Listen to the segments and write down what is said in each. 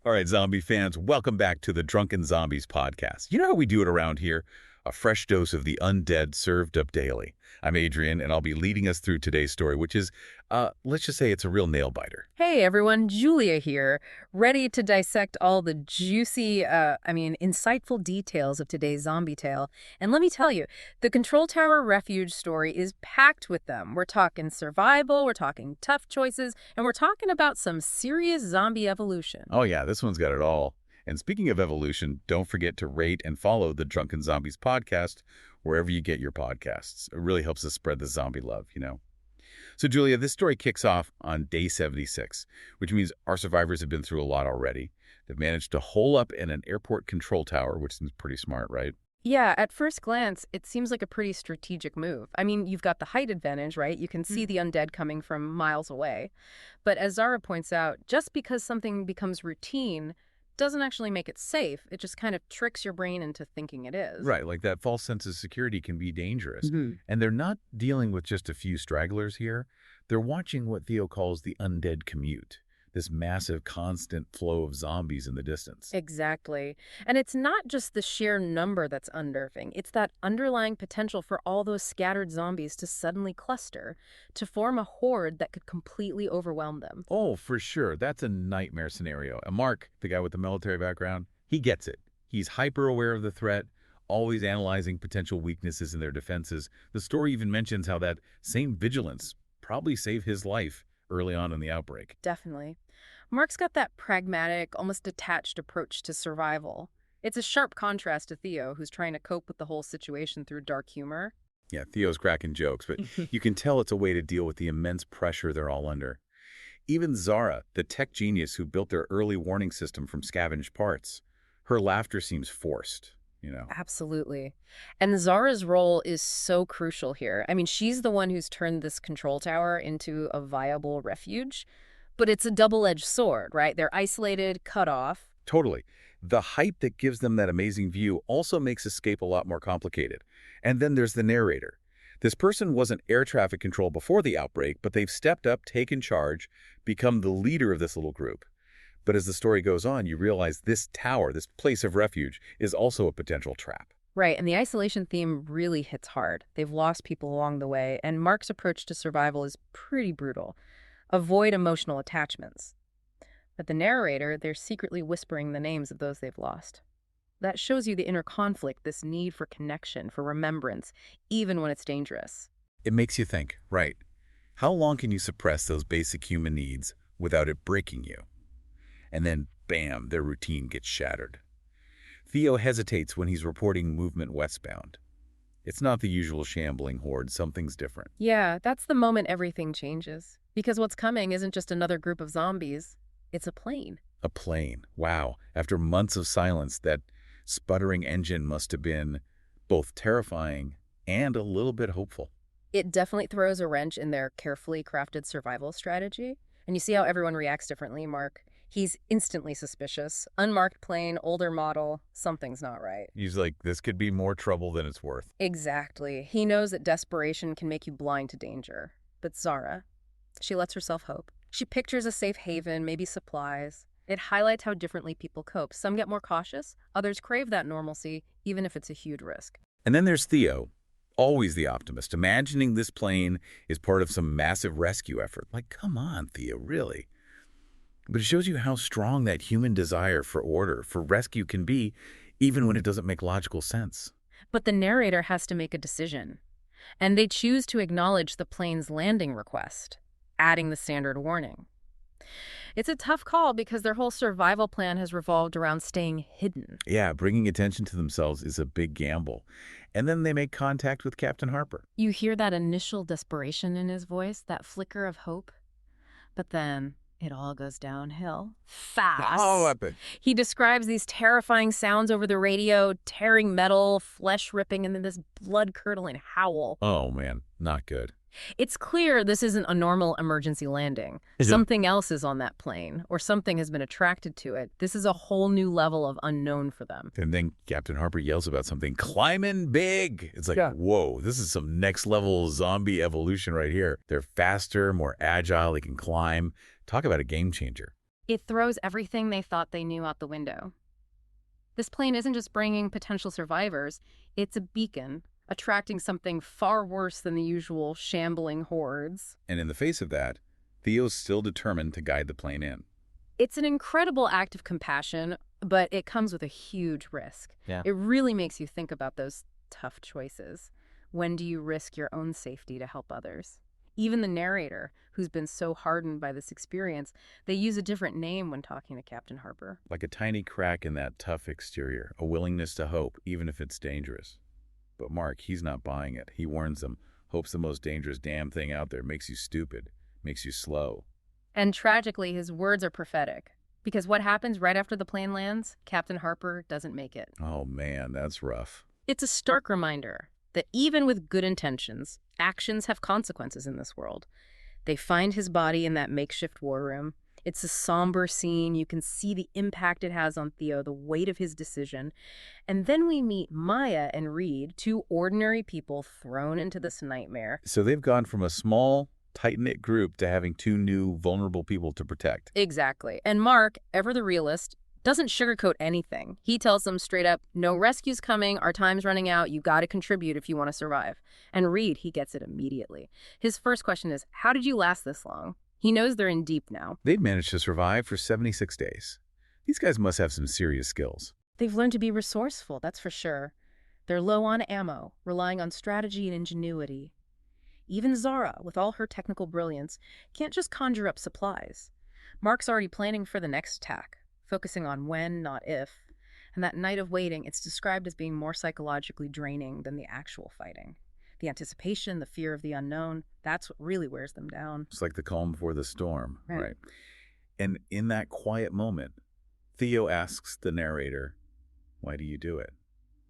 All right, zombie fans, welcome back to the Drunken Zombies Podcast. You know how we do it around here? A fresh dose of the undead served up daily. I'm Adrian, and I'll be leading us through today's story, which is, let's just say it's a real nail-biter. Hey everyone, Julia here, ready to dissect all the juicy, insightful details of today's zombie tale. And let me tell you, the Control Tower Refuge story is packed with them. We're talking survival, we're talking tough choices, and we're talking about some serious zombie evolution. Oh yeah, this one's got it all. And speaking of evolution, don't forget to rate and follow the Drunken Zombies Podcast wherever you get your podcasts. It really helps us spread the zombie love, you know. So, Julia, this story kicks off on day 76, which means our survivors have been through a lot already. They've managed to hole up in an airport control tower, which seems pretty smart, right? Yeah, at first glance, it seems like a pretty strategic move. I mean, you've got the height advantage, right? You can see the undead coming from miles away. But as Zara points out, just because something becomes routine doesn't actually make it safe. It just kind of tricks your brain into thinking it is. Right, like that false sense of security can be dangerous. Mm-hmm. And they're not dealing with just a few stragglers here. They're watching what Theo calls the undead commute, this massive, constant flow of zombies in the distance. Exactly. And it's not just the sheer number that's unnerving. It's that underlying potential for all those scattered zombies to suddenly cluster, to form a horde that could completely overwhelm them. Oh, for sure. That's a nightmare scenario. And Mark, the guy with the military background, he gets it. He's hyper aware of the threat, always analyzing potential weaknesses in their defenses. The story even mentions how that same vigilance probably saved his life early on in the outbreak. Definitely. Mark's got that pragmatic, almost detached approach to survival. It's a sharp contrast to Theo, who's trying to cope with the whole situation through dark humor. Yeah, Theo's cracking jokes, but you can tell it's a way to deal with the immense pressure they're all under. Even Zara, the tech genius who built their early warning system from scavenged parts, her laughter seems forced, you know. Absolutely. And Zara's role is so crucial here. I mean, she's the one who's turned this control tower into a viable refuge. But it's a double-edged sword, right? They're isolated, cut off. Totally. The height that gives them that amazing view also makes escape a lot more complicated. And then there's the narrator. This person wasn't air traffic control before the outbreak, but they've stepped up, taken charge, become the leader of this little group. But as the story goes on, you realize this tower, this place of refuge, is also a potential trap. Right, and the isolation theme really hits hard. They've lost people along the way, and Mark's approach to survival is pretty brutal. Avoid emotional attachments. But the narrator, they're secretly whispering the names of those they've lost. That shows you the inner conflict, this need for connection, for remembrance, even when it's dangerous. It makes you think, right, how long can you suppress those basic human needs without it breaking you? And then, bam, their routine gets shattered. Theo hesitates when he's reporting movement westbound. It's not the usual shambling horde, something's different. Yeah, that's the moment everything changes. Because what's coming isn't just another group of zombies, it's a plane. A plane. Wow. After months of silence, that sputtering engine must have been both terrifying and a little bit hopeful. It definitely throws a wrench in their carefully crafted survival strategy. And you see how everyone reacts differently, Mark. He's instantly suspicious. Unmarked plane, older model, something's not right. He's like, this could be more trouble than it's worth. Exactly. He knows that desperation can make you blind to danger. But Zara, she lets herself hope. She pictures a safe haven, maybe supplies. It highlights how differently people cope. Some get more cautious, others crave that normalcy, even if it's a huge risk. And then there's Theo, always the optimist, imagining this plane is part of some massive rescue effort. Like, come on, Theo, really? But it shows you how strong that human desire for order, for rescue can be, even when it doesn't make logical sense. But the narrator has to make a decision. And they choose to acknowledge the plane's landing request, adding the standard warning. It's a tough call because their whole survival plan has revolved around staying hidden. Yeah, bringing attention to themselves is a big gamble. And then they make contact with Captain Harper. You hear that initial desperation in his voice, that flicker of hope. But then it all goes downhill fast. Oh, epic. He describes these terrifying sounds over the radio, tearing metal, flesh ripping, and then this blood-curdling howl. Oh, man, not good. It's clear this isn't a normal emergency landing. Something else is on that plane, or something has been attracted to it. This is a whole new level of unknown for them. And then Captain Harper yells about something climbing big. It's like, whoa, this is some next level zombie evolution right here. They're faster, more agile, they can climb. Talk about a game changer. It throws everything they thought they knew out the window. This plane isn't just bringing potential survivors, it's a beacon, attracting something far worse than the usual shambling hordes. And in the face of that, Theo's still determined to guide the plane in. It's an incredible act of compassion, but it comes with a huge risk. Yeah. It really makes you think about those tough choices. When do you risk your own safety to help others? Even the narrator, who's been so hardened by this experience, they use a different name when talking to Captain Harper. Like a tiny crack in that tough exterior, a willingness to hope, even if it's dangerous. But Mark, he's not buying it. He warns them, hope's the most dangerous damn thing out there. Makes you stupid, makes you slow. And tragically, his words are prophetic. Because what happens right after the plane lands? Captain Harper doesn't make it. Oh man, that's rough. It's a stark reminder that even with good intentions, actions have consequences in this world. They find his body in that makeshift war room. It's a somber scene. You can see the impact it has on Theo, the weight of his decision. And then we meet Maya and Reed, two ordinary people thrown into this nightmare. So they've gone from a small, tight-knit group to having two new, vulnerable people to protect. Exactly. And Mark, ever the realist, doesn't sugarcoat anything. He tells them straight up, no rescue's coming, our time's running out, you gotta contribute if you want to survive. And Reed, he gets it immediately. His first question is, how did you last this long? He knows they're in deep now. They've managed to survive for 76 days. These guys must have some serious skills. They've learned to be resourceful, that's for sure. They're low on ammo, relying on strategy and ingenuity. Even Zara, with all her technical brilliance, can't just conjure up supplies. Mark's already planning for the next attack, focusing on when, not if. And that night of waiting, it's described as being more psychologically draining than the actual fighting. The anticipation, the fear of the unknown, that's what really wears them down. It's like the calm before the storm, Right. right? And in that quiet moment, Theo asks the narrator, why do you do it?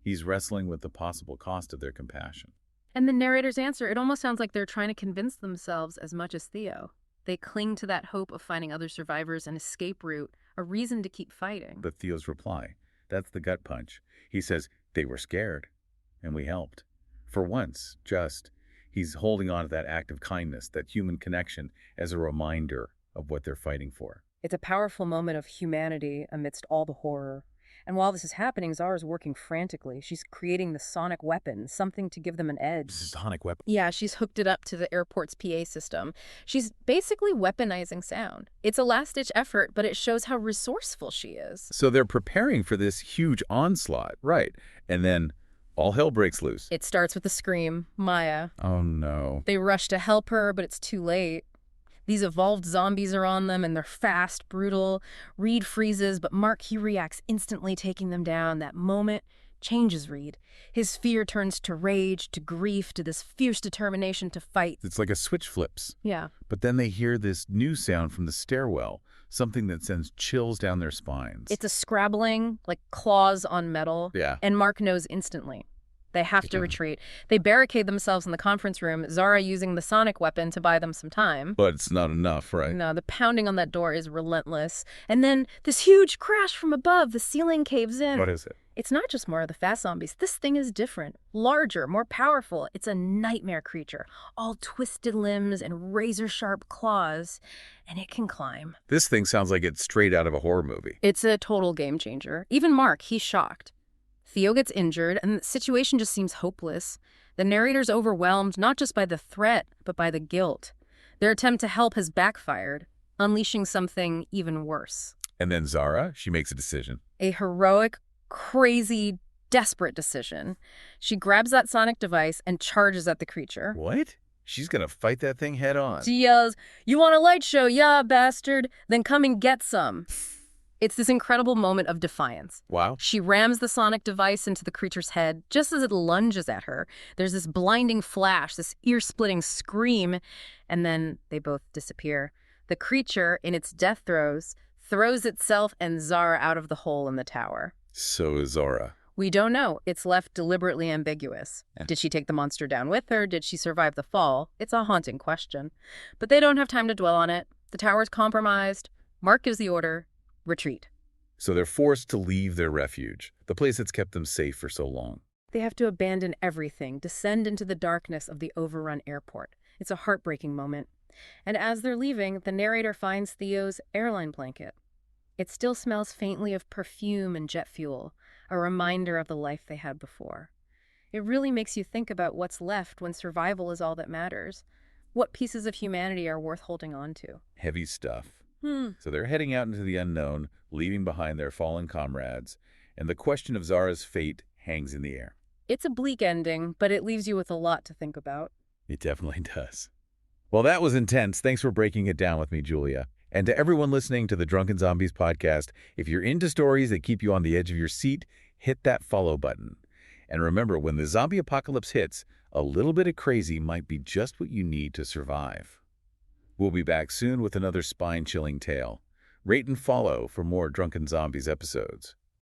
He's wrestling with the possible cost of their compassion. And the narrator's answer, it almost sounds like they're trying to convince themselves as much as Theo. They cling to that hope of finding other survivors, an escape route, a reason to keep fighting. But Theo's reply, that's the gut punch. He says, they were scared, and we helped. For once, he's holding on to that act of kindness, that human connection, as a reminder of what they're fighting for. It's a powerful moment of humanity amidst all the horror. And while this is happening, Zara's working frantically. She's creating the sonic weapon, something to give them an edge. Sonic weapon. Yeah, she's hooked it up to the airport's PA system. She's basically weaponizing sound. It's a last-ditch effort, but it shows how resourceful she is. So they're preparing for this huge onslaught, right? And then all hell breaks loose. It starts with a scream, Maya. Oh no. They rush to help her, but it's too late. These evolved zombies are on them, and they're fast, brutal. Reed freezes, but Mark, he reacts instantly, taking them down. That moment changes Reed. His fear turns to rage, to grief, to this fierce determination to fight. It's like a switch flips. Yeah. But then they hear this new sound from the stairwell, something that sends chills down their spines. It's a scrabbling, like claws on metal. Yeah. And Mark knows instantly. They have to retreat. They barricade themselves in the conference room, Zara using the sonic weapon to buy them some time. But it's not enough, right? No, the pounding on that door is relentless. And then this huge crash from above, the ceiling caves in. What is it? It's not just more of the fast zombies. This thing is different, larger, more powerful. It's a nightmare creature, all twisted limbs and razor-sharp claws, and it can climb. This thing sounds like it's straight out of a horror movie. It's a total game changer. Even Mark, he's shocked. Theo gets injured, and the situation just seems hopeless. The narrator's overwhelmed, not just by the threat, but by the guilt. Their attempt to help has backfired, unleashing something even worse. And then Zara, she makes a decision. A heroic, crazy, desperate decision. She grabs that sonic device and charges at the creature. What? She's gonna fight that thing head on. She yells, "You want a light show? Yeah, bastard. Then come and get some." It's this incredible moment of defiance. Wow. She rams the sonic device into the creature's head just as it lunges at her. There's this blinding flash, this ear-splitting scream, and then they both disappear. The creature, in its death throes, throws itself and Zara out of the hole in the tower. So is Zara. We don't know. It's left deliberately ambiguous. Did she take the monster down with her? Did she survive the fall? It's a haunting question. But they don't have time to dwell on it. The tower's compromised. Mark gives the order. Retreat. So they're forced to leave their refuge, the place that's kept them safe for so long. They have to abandon everything, descend into the darkness of the overrun airport. It's a heartbreaking moment. And as they're leaving, the narrator finds Theo's airline blanket. It still smells faintly of perfume and jet fuel, a reminder of the life they had before. It really makes you think about what's left when survival is all that matters. What pieces of humanity are worth holding on to? Heavy stuff. Hmm. So they're heading out into the unknown, leaving behind their fallen comrades, and the question of Zara's fate hangs in the air. It's a bleak ending, but it leaves you with a lot to think about. It definitely does. Well, that was intense. Thanks for breaking it down with me, Julia. And to everyone listening to the Drunken Zombies podcast, if you're into stories that keep you on the edge of your seat, hit that follow button. And remember, when the zombie apocalypse hits, a little bit of crazy might be just what you need to survive. We'll be back soon with another spine-chilling tale. Rate and follow for more Drunken Zombies episodes.